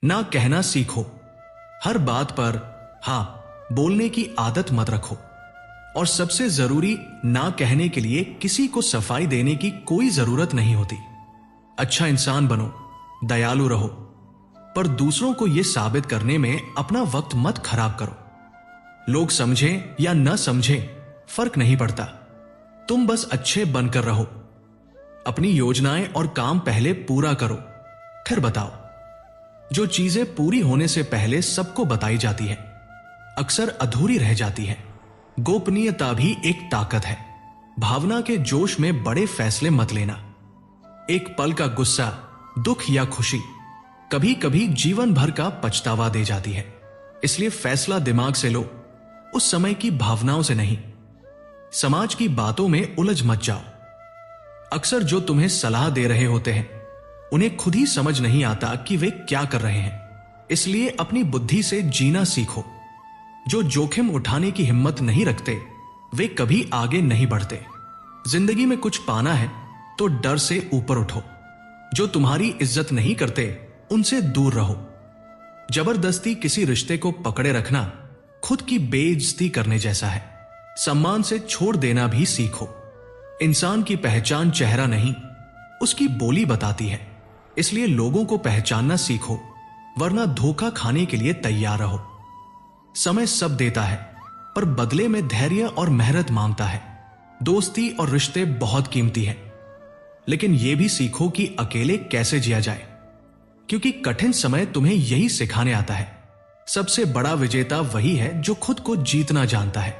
ना कहना सीखो। हर बात पर हाँ बोलने की आदत मत रखो। और सबसे जरूरी, ना कहने के लिए किसी को सफाई देने की कोई जरूरत नहीं होती। अच्छा इंसान बनो, दयालु रहो, पर दूसरों को यह साबित करने में अपना वक्त मत खराब करो। लोग समझें या न समझें फर्क नहीं पड़ता, तुम बस अच्छे बनकर रहो। अपनी योजनाएं और काम पहले पूरा करो, फिर बताओ। जो चीजें पूरी होने से पहले सबको बताई जाती है, अक्सर अधूरी रह जाती है। गोपनीयता भी एक ताकत है। भावना के जोश में बड़े फैसले मत लेना। एक पल का गुस्सा, दुख या खुशी कभी कभी जीवन भर का पछतावा दे जाती है। इसलिए फैसला दिमाग से लो, उस समय की भावनाओं से नहीं। समाज की बातों में उलझ मत जाओ। अक्सर जो तुम्हें सलाह दे रहे होते हैं उन्हें खुद ही समझ नहीं आता कि वे क्या कर रहे हैं। इसलिए अपनी बुद्धि से जीना सीखो। जो जोखिम उठाने की हिम्मत नहीं रखते वे कभी आगे नहीं बढ़ते। जिंदगी में कुछ पाना है तो डर से ऊपर उठो। जो तुम्हारी इज्जत नहीं करते उनसे दूर रहो। जबरदस्ती किसी रिश्ते को पकड़े रखना खुद की बेइज्जती करने जैसा है। सम्मान से छोड़ देना भी सीखो। इंसान की पहचान चेहरा नहीं, उसकी बोली बताती है। इसलिए लोगों को पहचानना सीखो, वरना धोखा खाने के लिए तैयार रहो। समय सब देता है, पर बदले में धैर्य और मेहनत मांगता है। दोस्ती और रिश्ते बहुत कीमती हैं, लेकिन यह भी सीखो कि अकेले कैसे जिया जाए, क्योंकि कठिन समय तुम्हें यही सिखाने आता है। सबसे बड़ा विजेता वही है जो खुद को जीतना जानता है।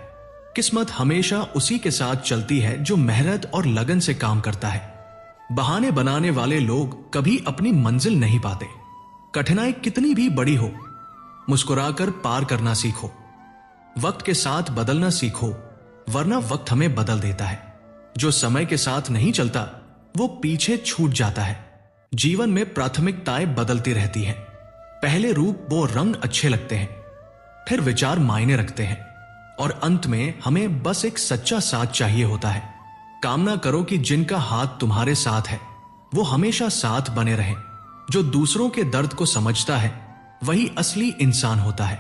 किस्मत हमेशा उसी के साथ चलती है जो मेहनत और लगन से काम करता है। बहाने बनाने वाले लोग कभी अपनी मंजिल नहीं पाते। कठिनाई कितनी भी बड़ी हो, मुस्कुराकर पार करना सीखो। वक्त के साथ बदलना सीखो, वरना वक्त हमें बदल देता है। जो समय के साथ नहीं चलता वो पीछे छूट जाता है। जीवन में प्राथमिकताएं बदलती रहती हैं। पहले रूप वो रंग अच्छे लगते हैं, फिर विचार मायने रखते हैं, और अंत में हमें बस एक सच्चा साथ चाहिए होता है। कामना करो कि जिनका हाथ तुम्हारे साथ है वो हमेशा साथ बने रहें। जो दूसरों के दर्द को समझता है वही असली इंसान होता है।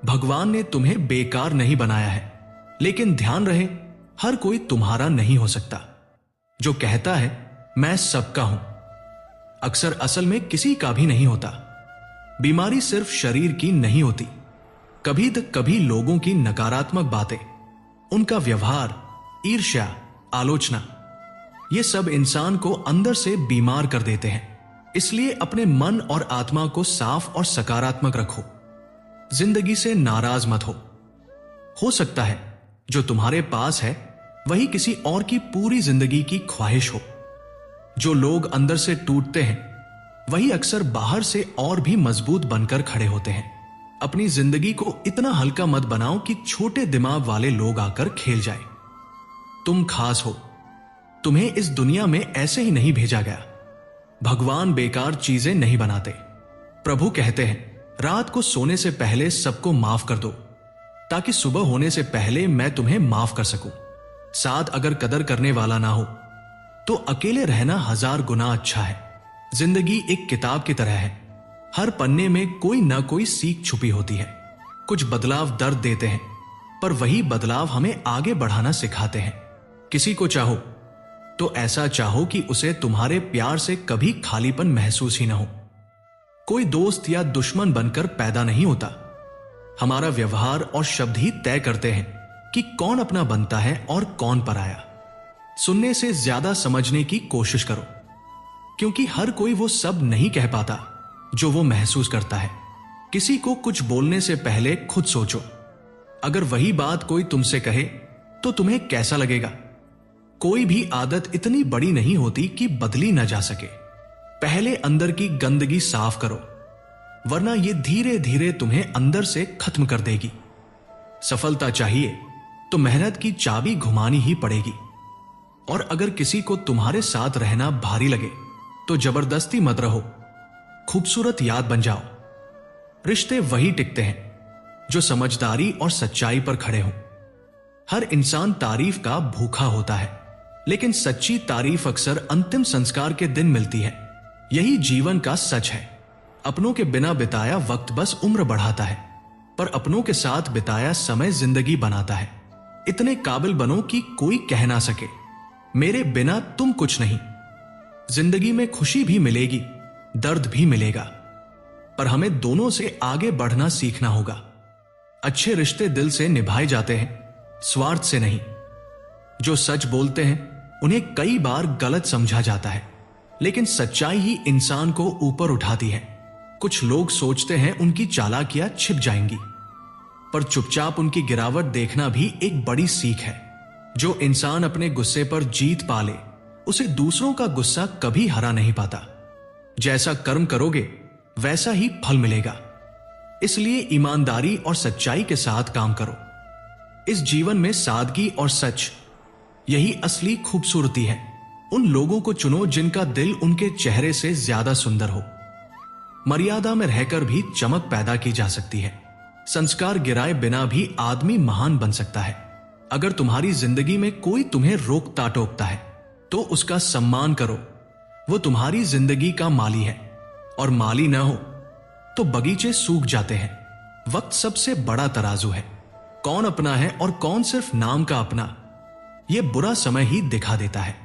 भगवान ने तुम्हें बेकार नहीं बनाया है, लेकिन ध्यान रहे हर कोई तुम्हारा नहीं हो सकता। जो कहता है मैं सबका हूं, अक्सर असल में किसी का भी नहीं होता। बीमारी सिर्फ शरीर की नहीं होती, कभी तो कभी लोगों की नकारात्मक बातें, उनका व्यवहार, ईर्ष्या, आलोचना, ये सब इंसान को अंदर से बीमार कर देते हैं। इसलिए अपने मन और आत्मा को साफ और सकारात्मक रखो। जिंदगी से नाराज मत हो सकता है जो तुम्हारे पास है वही किसी और की पूरी जिंदगी की ख्वाहिश हो। जो लोग अंदर से टूटते हैं वही अक्सर बाहर से और भी मजबूत बनकर खड़े होते हैं। अपनी जिंदगी को इतना हल्का मत बनाओ कि छोटे दिमाग वाले लोग आकर खेल जाए। तुम खास हो, तुम्हें इस दुनिया में ऐसे ही नहीं भेजा गया। भगवान बेकार चीजें नहीं बनाते। प्रभु कहते हैं रात को सोने से पहले सबको माफ कर दो, ताकि सुबह होने से पहले मैं तुम्हें माफ कर सकूं। साथ अगर कदर करने वाला ना हो तो अकेले रहना 1000 गुना अच्छा है। जिंदगी एक किताब की तरह है, हर पन्ने में कोई ना कोई सीख छुपी होती है। कुछ बदलाव दर्द देते हैं, पर वही बदलाव हमें आगे बढ़ाना सिखाते हैं। किसी को चाहो तो ऐसा चाहो कि उसे तुम्हारे प्यार से कभी खालीपन महसूस ही ना हो। कोई दोस्त या दुश्मन बनकर पैदा नहीं होता। हमारा व्यवहार और शब्द ही तय करते हैं कि कौन अपना बनता है और कौन पराया। सुनने से ज्यादा समझने की कोशिश करो, क्योंकि हर कोई वो सब नहीं कह पाता जो वो महसूस करता है। किसी को कुछ बोलने से पहले खुद सोचो, अगर वही बात कोई तुमसे कहे तो तुम्हें कैसा लगेगा। कोई भी आदत इतनी बड़ी नहीं होती कि बदली ना जा सके। पहले अंदर की गंदगी साफ करो, वरना ये धीरे धीरे तुम्हें अंदर से खत्म कर देगी। सफलता चाहिए तो मेहनत की चाबी घुमानी ही पड़ेगी। और अगर किसी को तुम्हारे साथ रहना भारी लगे तो जबरदस्ती मत रहो, खूबसूरत याद बन जाओ। रिश्ते वही टिकते हैं जो समझदारी और सच्चाई पर खड़े हों। हर इंसान तारीफ का भूखा होता है, लेकिन सच्ची तारीफ अक्सर अंतिम संस्कार के दिन मिलती है। यही जीवन का सच है। अपनों के बिना बिताया वक्त बस उम्र बढ़ाता है, पर अपनों के साथ बिताया समय जिंदगी बनाता है। इतने काबिल बनो कि कोई कह ना सके मेरे बिना तुम कुछ नहीं। जिंदगी में खुशी भी मिलेगी, दर्द भी मिलेगा, पर हमें दोनों से आगे बढ़ना सीखना होगा। अच्छे रिश्ते दिल से निभाए जाते हैं, स्वार्थ से नहीं। जो सच बोलते हैं उन्हें कई बार गलत समझा जाता है, लेकिन सच्चाई ही इंसान को ऊपर उठाती है। कुछ लोग सोचते हैं उनकी चालाकियां छिप जाएंगी, पर चुपचाप उनकी गिरावट देखना भी एक बड़ी सीख है। जो इंसान अपने गुस्से पर जीत पा ले, उसे दूसरों का गुस्सा कभी हरा नहीं पाता। जैसा कर्म करोगे वैसा ही फल मिलेगा। इसलिए ईमानदारी और सच्चाई के साथ काम करो। इस जीवन में सादगी और सच, यही असली खूबसूरती है। उन लोगों को चुनो जिनका दिल उनके चेहरे से ज्यादा सुंदर हो। मर्यादा में रहकर भी चमक पैदा की जा सकती है। संस्कार गिराए बिना भी आदमी महान बन सकता है। अगर तुम्हारी जिंदगी में कोई तुम्हें रोकता टोकता है तो उसका सम्मान करो। वो तुम्हारी जिंदगी का माली है, और माली ना हो तो बगीचे सूख जाते हैं। वक्त सबसे बड़ा तराजू है। कौन अपना है और कौन सिर्फ नाम का अपना, यह बुरा समय ही दिखा देता है।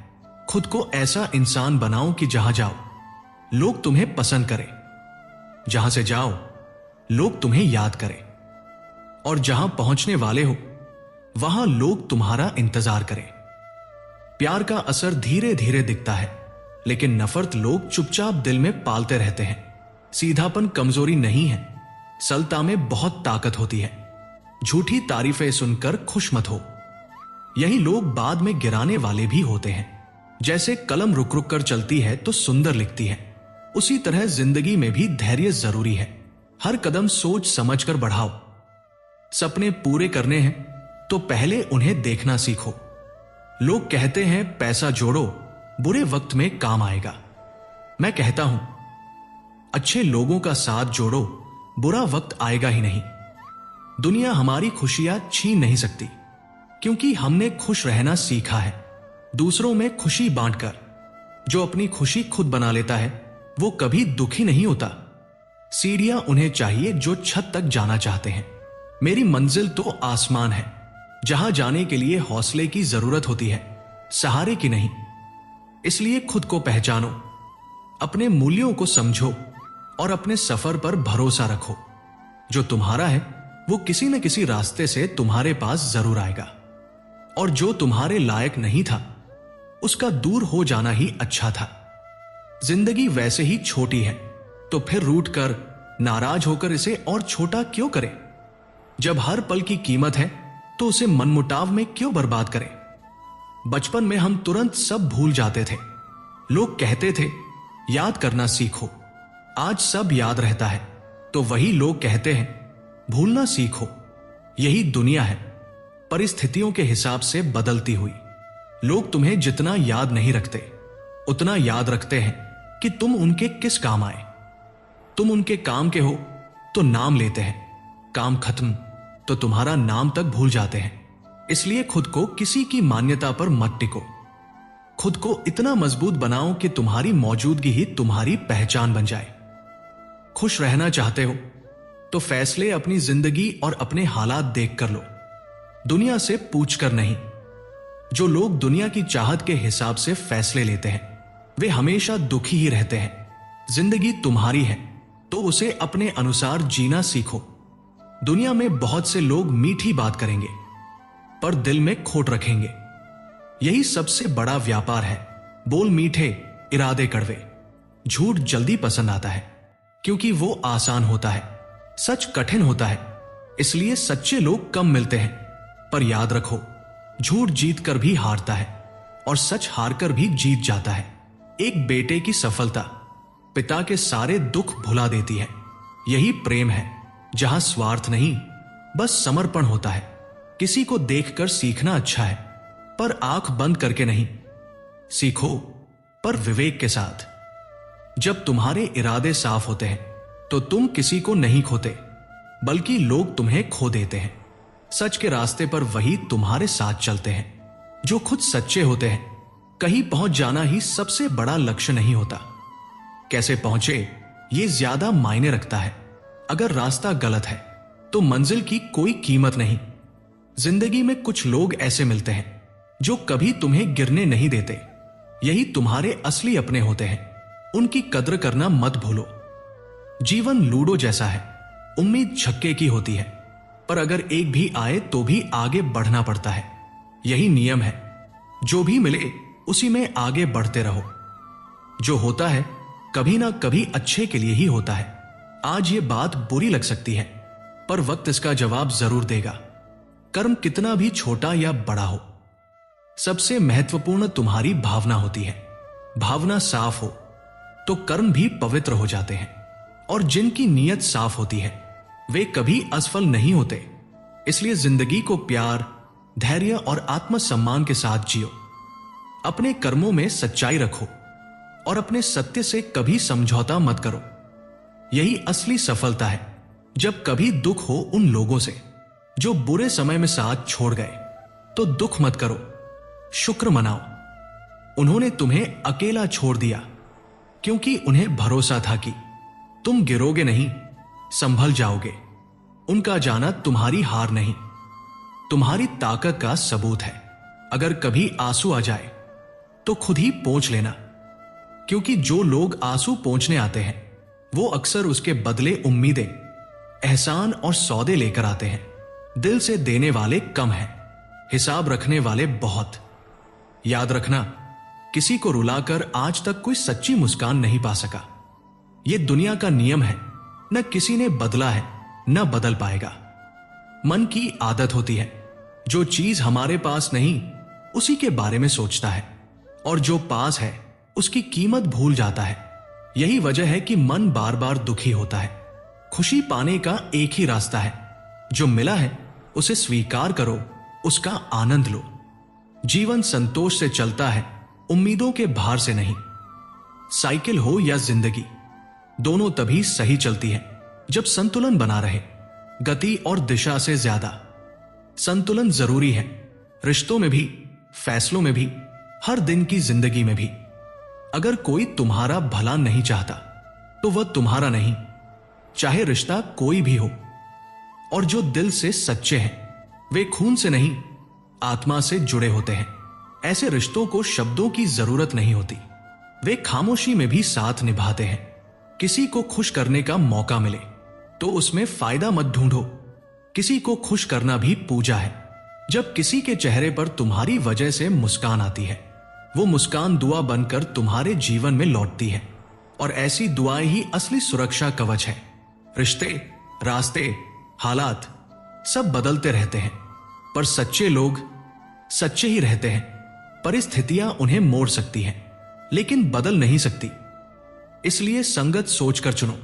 खुद को ऐसा इंसान बनाओ कि जहां जाओ लोग तुम्हें पसंद करें, जहां से जाओ लोग तुम्हें याद करें, और जहां पहुंचने वाले हो वहां लोग तुम्हारा इंतजार करें। प्यार का असर धीरे धीरे दिखता है, लेकिन नफरत लोग चुपचाप दिल में पालते रहते हैं। सीधापन कमजोरी नहीं है, सलता में बहुत ताकत होती है। झूठी तारीफें सुनकर खुश मत हो, यही लोग बाद में गिराने वाले भी होते हैं। जैसे कलम रुक रुक कर चलती है तो सुंदर लिखती है, उसी तरह जिंदगी में भी धैर्य जरूरी है। हर कदम सोच समझ कर बढ़ाओ। सपने पूरे करने हैं तो पहले उन्हें देखना सीखो। लोग कहते हैं पैसा जोड़ो, बुरे वक्त में काम आएगा। मैं कहता हूं अच्छे लोगों का साथ जोड़ो, बुरा वक्त आएगा ही नहीं। दुनिया हमारी खुशियां छीन नहीं सकती, क्योंकि हमने खुश रहना सीखा है दूसरों में खुशी बांटकर। जो अपनी खुशी खुद बना लेता है वो कभी दुखी नहीं होता। सीढ़ियां उन्हें चाहिए जो छत तक जाना चाहते हैं। मेरी मंजिल तो आसमान है, जहां जाने के लिए हौसले की जरूरत होती है, सहारे की नहीं। इसलिए खुद को पहचानो, अपने मूल्यों को समझो और अपने सफर पर भरोसा रखो। जो तुम्हारा है वो किसी न किसी रास्ते से तुम्हारे पास जरूर आएगा, और जो तुम्हारे लायक नहीं था उसका दूर हो जाना ही अच्छा था। जिंदगी वैसे ही छोटी है, तो फिर रूठ कर, नाराज होकर इसे और छोटा क्यों करें। जब हर पल की कीमत है तो उसे मनमुटाव में क्यों बर्बाद करें। बचपन में हम तुरंत सब भूल जाते थे। लोग कहते थे याद करना सीखो। आज सब याद रहता है, तो वही लोग कहते हैं भूलना सीखो। यही दुनिया है, परिस्थितियों के हिसाब से बदलती हुई। लोग तुम्हें जितना याद नहीं रखते, उतना याद रखते हैं कि तुम उनके किस काम आए। तुम उनके काम के हो तो नाम लेते हैं, काम खत्म तो तुम्हारा नाम तक भूल जाते हैं। इसलिए खुद को किसी की मान्यता पर मत टिको। खुद को इतना मजबूत बनाओ कि तुम्हारी मौजूदगी ही तुम्हारी पहचान बन जाए। खुश रहना चाहते हो तो फैसले अपनी जिंदगी और अपने हालात देख कर लो, दुनिया से पूछ कर नहीं। जो लोग दुनिया की चाहत के हिसाब से फैसले लेते हैं वे हमेशा दुखी ही रहते हैं। जिंदगी तुम्हारी है तो उसे अपने अनुसार जीना सीखो। दुनिया में बहुत से लोग मीठी बात करेंगे पर दिल में खोट रखेंगे। यही सबसे बड़ा व्यापार है। बोल मीठे, इरादे कड़वे। झूठ जल्दी पसंद आता है क्योंकि वो आसान होता है, सच कठिन होता है। इसलिए सच्चे लोग कम मिलते हैं। पर याद रखो, झूठ जीत कर भी हारता है और सच हार कर भी जीत जाता है। एक बेटे की सफलता पिता के सारे दुख भुला देती है। यही प्रेम है, जहां स्वार्थ नहीं बस समर्पण होता है। किसी को देखकर सीखना अच्छा है, पर आंख बंद करके नहीं। सीखो पर विवेक के साथ। जब तुम्हारे इरादे साफ होते हैं तो तुम किसी को नहीं खोते, बल्कि लोग तुम्हें खो देते हैं। सच के रास्ते पर वही तुम्हारे साथ चलते हैं जो खुद सच्चे होते हैं। कहीं पहुंच जाना ही सबसे बड़ा लक्ष्य नहीं होता, कैसे पहुंचे ये ज्यादा मायने रखता है। अगर रास्ता गलत है तो मंजिल की कोई कीमत नहीं। जिंदगी में कुछ लोग ऐसे मिलते हैं जो कभी तुम्हें गिरने नहीं देते। यही तुम्हारे असली अपने होते हैं। उनकी कद्र करना मत भूलो। जीवन लूडो जैसा है, उम्मीद छक्के की होती है, पर अगर एक भी आए तो भी आगे बढ़ना पड़ता है। यही नियम है, जो भी मिले उसी में आगे बढ़ते रहो। जो होता है कभी ना कभी अच्छे के लिए ही होता है। आज ये बात बुरी लग सकती है, पर वक्त इसका जवाब जरूर देगा। कर्म कितना भी छोटा या बड़ा हो, सबसे महत्वपूर्ण तुम्हारी भावना होती है। भावना साफ हो तो कर्म भी पवित्र हो जाते हैं। और जिनकी नीयत साफ होती है वे कभी असफल नहीं होते। इसलिए जिंदगी को प्यार, धैर्य और आत्मसम्मान के साथ जियो। अपने कर्मों में सच्चाई रखो और अपने सत्य से कभी समझौता मत करो। यही असली सफलता है। जब कभी दुख हो उन लोगों से जो बुरे समय में साथ छोड़ गए, तो दुख मत करो, शुक्र मनाओ। उन्होंने तुम्हें अकेला छोड़ दिया क्योंकि उन्हें भरोसा था कि तुम गिरोगे नहीं, संभल जाओगे। उनका जाना तुम्हारी हार नहीं, तुम्हारी ताकत का सबूत है। अगर कभी आंसू आ जाए तो खुद ही पोंछ लेना, क्योंकि जो लोग आंसू पोंछने आते हैं वो अक्सर उसके बदले उम्मीदें, एहसान और सौदे लेकर आते हैं। दिल से देने वाले कम हैं, हिसाब रखने वाले बहुत। याद रखना, किसी को रुलाकर आज तक कोई सच्ची मुस्कान नहीं पा सका। यह दुनिया का नियम है, न किसी ने बदला है न बदल पाएगा। मन की आदत होती है, जो चीज हमारे पास नहीं उसी के बारे में सोचता है, और जो पास है उसकी कीमत भूल जाता है। यही वजह है कि मन बार बार दुखी होता है। खुशी पाने का एक ही रास्ता है, जो मिला है उसे स्वीकार करो, उसका आनंद लो। जीवन संतोष से चलता है, उम्मीदों के भार से नहीं। साइकिल हो या जिंदगी, दोनों तभी सही चलती है जब संतुलन बना रहे। गति और दिशा से ज्यादा संतुलन जरूरी है, रिश्तों में भी, फैसलों में भी, हर दिन की जिंदगी में भी। अगर कोई तुम्हारा भला नहीं चाहता तो वह तुम्हारा नहीं, चाहे रिश्ता कोई भी हो। और जो दिल से सच्चे हैं वे खून से नहीं, आत्मा से जुड़े होते हैं। ऐसे रिश्तों को शब्दों की जरूरत नहीं होती, वे खामोशी में भी साथ निभाते हैं। किसी को खुश करने का मौका मिले तो उसमें फायदा मत ढूंढो। किसी को खुश करना भी पूजा है। जब किसी के चेहरे पर तुम्हारी वजह से मुस्कान आती है, वो मुस्कान दुआ बनकर तुम्हारे जीवन में लौटती है। और ऐसी दुआएं ही असली सुरक्षा कवच है। रिश्ते, रास्ते, हालात सब बदलते रहते हैं, पर सच्चे लोग सच्चे ही रहते हैं। परिस्थितियां उन्हें मोड़ सकती हैं, लेकिन बदल नहीं सकती। इसलिए संगत सोचकर चुनो।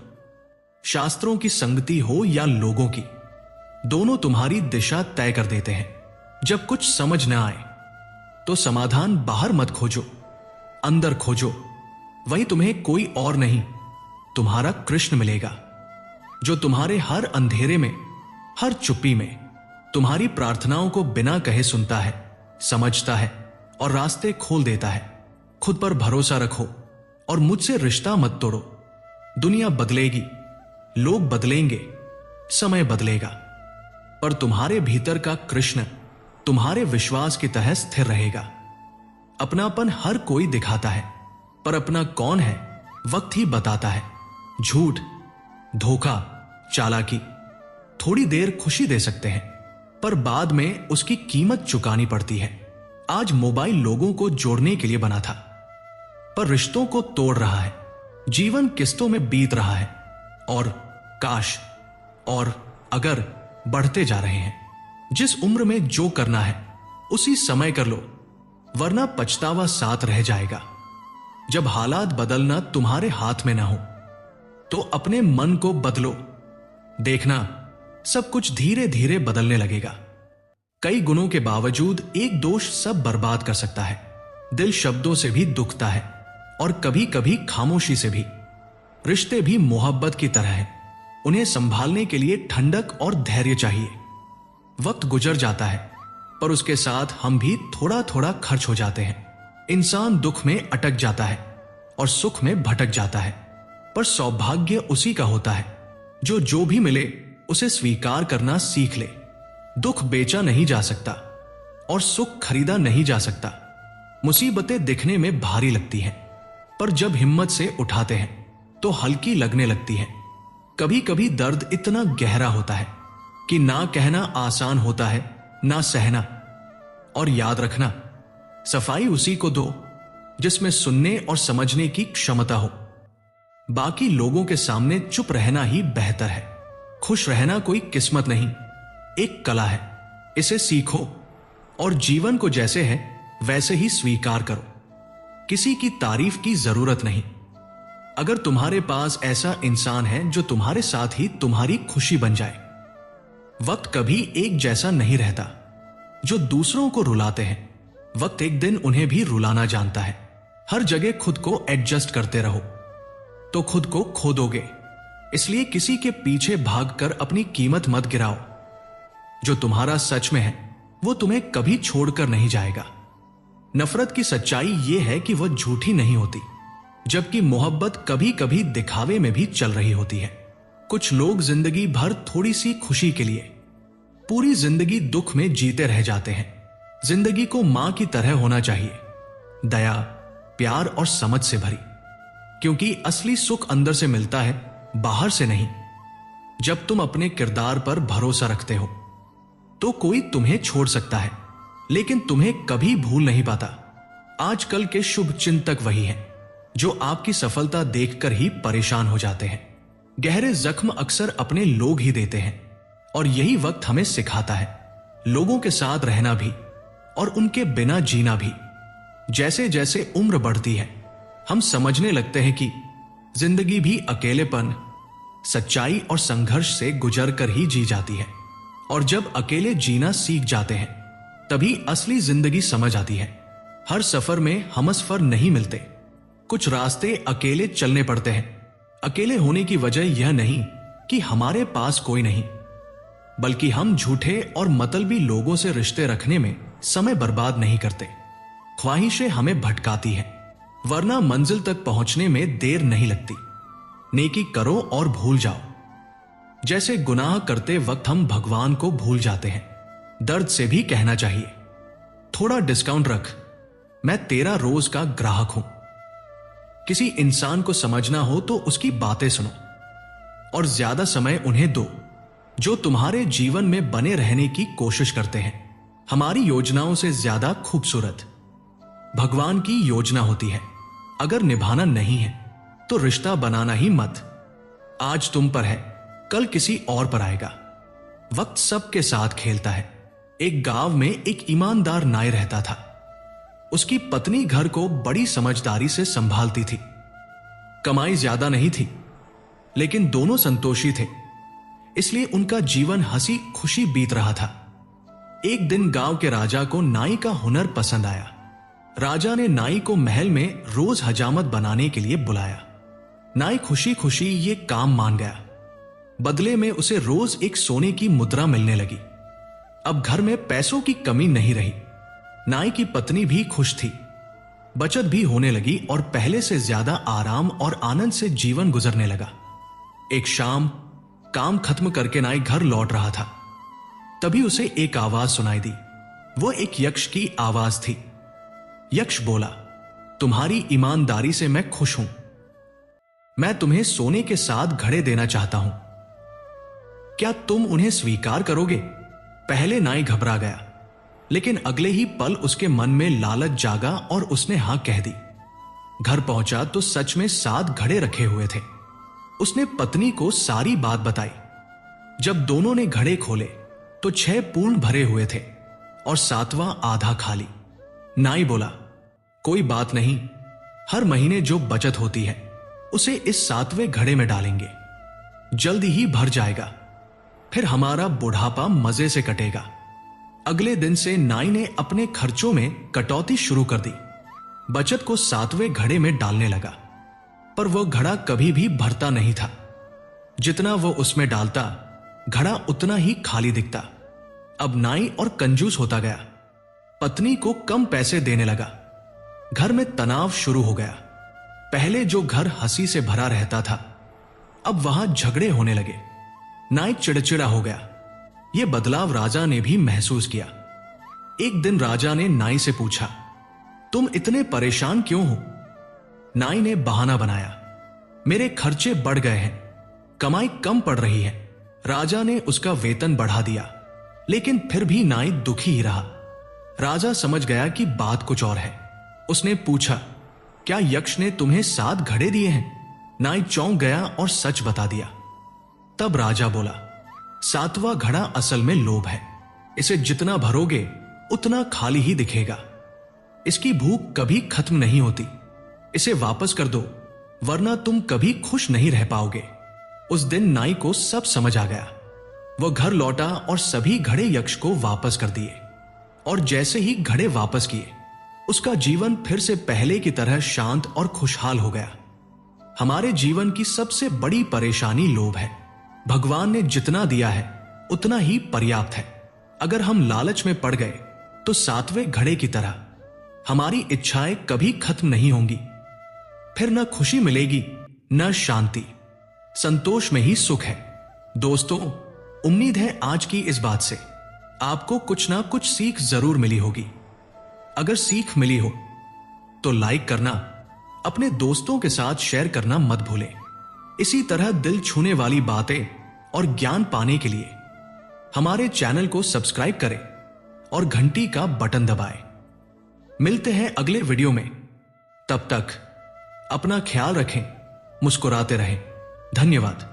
शास्त्रों की संगति हो या लोगों की, दोनों तुम्हारी दिशा तय कर देते हैं। जब कुछ समझ न आए तो समाधान बाहर मत खोजो, अंदर खोजो। वही तुम्हें कोई और नहीं, तुम्हारा कृष्ण मिलेगा, जो तुम्हारे हर अंधेरे में, हर चुप्पी में तुम्हारी प्रार्थनाओं को बिना कहे सुनता है, समझता है और रास्ते खोल देता है। खुद पर भरोसा रखो और मुझसे रिश्ता मत तोड़ो। दुनिया बदलेगी, लोग बदलेंगे, समय बदलेगा, पर तुम्हारे भीतर का कृष्ण तुम्हारे विश्वास की तह स्थिर रहेगा। अपनापन हर कोई दिखाता है, पर अपना कौन है वक्त ही बताता है। झूठ, धोखा, चालाकी थोड़ी देर खुशी दे सकते हैं, पर बाद में उसकी कीमत चुकानी पड़ती है। आज मोबाइल लोगों को जोड़ने के लिए बना था, पर रिश्तों को तोड़ रहा है। जीवन किस्तों में बीत रहा है, और काश और अगर बढ़ते जा रहे हैं। जिस उम्र में जो करना है उसी समय कर लो, वरना पछतावा साथ रह जाएगा। जब हालात बदलना तुम्हारे हाथ में ना हो तो अपने मन को बदलो। देखना, सब कुछ धीरे धीरे बदलने लगेगा। कई गुणों के बावजूद एक दोष सब बर्बाद कर सकता है। दिल शब्दों से भी दुखता है, और कभी कभी खामोशी से भी। रिश्ते भी मोहब्बत की तरह है, उन्हें संभालने के लिए ठंडक और धैर्य चाहिए। वक्त गुजर जाता है, पर उसके साथ हम भी थोड़ा थोड़ा खर्च हो जाते हैं। इंसान दुख में अटक जाता है और सुख में भटक जाता है, पर सौभाग्य उसी का होता है जो भी मिले उसे स्वीकार करना सीख ले। दुख बेचा नहीं जा सकता और सुख खरीदा नहीं जा सकता। मुसीबतें दिखने में भारी लगती हैं, पर जब हिम्मत से उठाते हैं तो हल्की लगने लगती है। कभी कभी दर्द इतना गहरा होता है कि ना कहना आसान होता है ना सहना। और याद रखना, सफाई उसी को दो जिसमें सुनने और समझने की क्षमता हो। बाकी लोगों के सामने चुप रहना ही बेहतर है। खुश रहना कोई किस्मत नहीं, एक कला है। इसे सीखो और जीवन को जैसे है वैसे ही स्वीकार करो। किसी की तारीफ की जरूरत नहीं। अगर तुम्हारे पास ऐसा इंसान है जो तुम्हारे साथ ही तुम्हारी खुशी बन जाए। वक्त कभी एक जैसा नहीं रहता। जो दूसरों को रुलाते हैं, वक्त एक दिन उन्हें भी रुलाना जानता है। हर जगह खुद को एडजस्ट करते रहो तो खुद को खो दोगे। इसलिए किसी के पीछे भागकर अपनी कीमत मत गिराओ। जो तुम्हारा सच में है वो तुम्हें कभी छोड़कर नहीं जाएगा। नफरत की सच्चाई यह है कि वह झूठी नहीं होती, जबकि मोहब्बत कभी कभी दिखावे में भी चल रही होती है। कुछ लोग जिंदगी भर थोड़ी सी खुशी के लिए पूरी जिंदगी दुख में जीते रह जाते हैं। जिंदगी को मां की तरह होना चाहिए, दया, प्यार और समझ से भरी, क्योंकि असली सुख अंदर से मिलता है, बाहर से नहीं। जब तुम अपने किरदार पर भरोसा रखते हो तो कोई तुम्हें छोड़ सकता है, लेकिन तुम्हें कभी भूल नहीं पाता। आजकल के शुभ चिंतक वही हैं जो आपकी सफलता देखकर ही परेशान हो जाते हैं। गहरे जख्म अक्सर अपने लोग ही देते हैं, और यही वक्त हमें सिखाता है लोगों के साथ रहना भी और उनके बिना जीना भी। जैसे जैसे उम्र बढ़ती है हम समझने लगते हैं कि जिंदगी भी अकेलेपन, सच्चाई और संघर्ष से गुजर कर ही जी जाती है। और जब अकेले जीना सीख जाते हैं तभी असली जिंदगी समझ आती है। हर सफर में हमसफर नहीं मिलते, कुछ रास्ते अकेले चलने पड़ते हैं। अकेले होने की वजह यह नहीं कि हमारे पास कोई नहीं, बल्कि हम झूठे और मतलबी लोगों से रिश्ते रखने में समय बर्बाद नहीं करते। ख्वाहिशें हमें भटकाती हैं, वरना मंजिल तक पहुंचने में देर नहीं लगती। नेकी करो और भूल जाओ। जैसे गुनाह करते वक्त हम भगवान को भूल जाते हैं, दर्द से भी कहना चाहिए, थोड़ा डिस्काउंट रख, मैं तेरा रोज का ग्राहक हूं। किसी इंसान को समझना हो तो उसकी बातें सुनो और ज्यादा समय उन्हें दो जो तुम्हारे जीवन में बने रहने की कोशिश करते हैं। हमारी योजनाओं से ज्यादा खूबसूरत भगवान की योजना होती है। अगर निभाना नहीं है तो रिश्ता बनाना ही मत। आज तुम पर है, कल किसी और पर आएगा। वक्त सबके साथ खेलता है। एक गांव में एक ईमानदार नाई रहता था। उसकी पत्नी घर को बड़ी समझदारी से संभालती थी। कमाई ज्यादा नहीं थी, लेकिन दोनों संतोषी थे, इसलिए उनका जीवन हंसी खुशी बीत रहा था। एक दिन गांव के राजा को नाई का हुनर पसंद आया। राजा ने नाई को महल में रोज हजामत बनाने के लिए बुलाया। नाई खुशी खुशी ये काम मान गया। बदले में उसे रोज एक सोने की मुद्रा मिलने लगी। अब घर में पैसों की कमी नहीं रही। नाई की पत्नी भी खुश थी, बचत भी होने लगी और पहले से ज्यादा आराम और आनंद से जीवन गुजरने लगा। एक शाम काम खत्म करके नाई घर लौट रहा था, तभी उसे एक आवाज सुनाई दी। वो एक यक्ष की आवाज थी। यक्ष बोला, तुम्हारी ईमानदारी से मैं खुश हूं। मैं तुम्हें सोने के साथ घड़े देना चाहता हूं, क्या तुम उन्हें स्वीकार करोगे? पहले नाई घबरा गया, लेकिन अगले ही पल उसके मन में लालच जागा और उसने हां कह दी। घर पहुंचा तो सच में 7 घड़े रखे हुए थे। उसने पत्नी को सारी बात बताई। जब दोनों ने घड़े खोले तो 6 पूर्ण भरे हुए थे और 7वां आधा खाली। नाई बोला, कोई बात नहीं, हर महीने जो बचत होती है उसे इस 7वें घड़े में डालेंगे, जल्दी ही भर जाएगा, फिर हमारा बुढ़ापा मजे से कटेगा। अगले दिन से नाई ने अपने खर्चों में कटौती शुरू कर दी। बचत को 7वें घड़े में डालने लगा, पर वह घड़ा कभी भी भरता नहीं था। जितना वो उसमें डालता, घड़ा उतना ही खाली दिखता। अब नाई और कंजूस होता गया, पत्नी को कम पैसे देने लगा। घर में तनाव शुरू हो गया। पहले जो घर हंसी से भरा रहता था, अब वहां झगड़े होने लगे। नाई चिड़चिड़ा हो गया। यह बदलाव राजा ने भी महसूस किया। एक दिन राजा ने नाई से पूछा, तुम इतने परेशान क्यों हो? नाई ने बहाना बनाया, मेरे खर्चे बढ़ गए हैं, कमाई कम पड़ रही है। राजा ने उसका वेतन बढ़ा दिया, लेकिन फिर भी नाई दुखी ही रहा। राजा समझ गया कि बात कुछ और है। उसने पूछा, क्या यक्ष ने तुम्हें 7 घड़े दिए हैं? नाई चौंक गया और सच बता दिया। तब राजा बोला, 7वां घड़ा असल में लोभ है। इसे जितना भरोगे उतना खाली ही दिखेगा। इसकी भूख कभी खत्म नहीं होती। इसे वापस कर दो, वरना तुम कभी खुश नहीं रह पाओगे। उस दिन नाई को सब समझ आ गया। वह घर लौटा और सभी घड़े यक्ष को वापस कर दिए। और जैसे ही घड़े वापस किए, उसका जीवन फिर से पहले की तरह शांत और खुशहाल हो गया। हमारे जीवन की सबसे बड़ी परेशानी लोभ है। भगवान ने जितना दिया है उतना ही पर्याप्त है। अगर हम लालच में पड़ गए तो 7वें घड़े की तरह हमारी इच्छाएं कभी खत्म नहीं होंगी। फिर न खुशी मिलेगी न शांति, संतोष में ही सुख है। दोस्तों, उम्मीद है आज की इस बात से आपको कुछ ना कुछ सीख जरूर मिली होगी। अगर सीख मिली हो तो लाइक करना, अपने दोस्तों के साथ शेयर करना मत भूलें। इसी तरह दिल छूने वाली बातें और ज्ञान पाने के लिए हमारे चैनल को सब्सक्राइब करें और घंटी का बटन दबाएं। मिलते हैं अगले वीडियो में। तब तक अपना ख्याल रखें, मुस्कुराते रहें। धन्यवाद।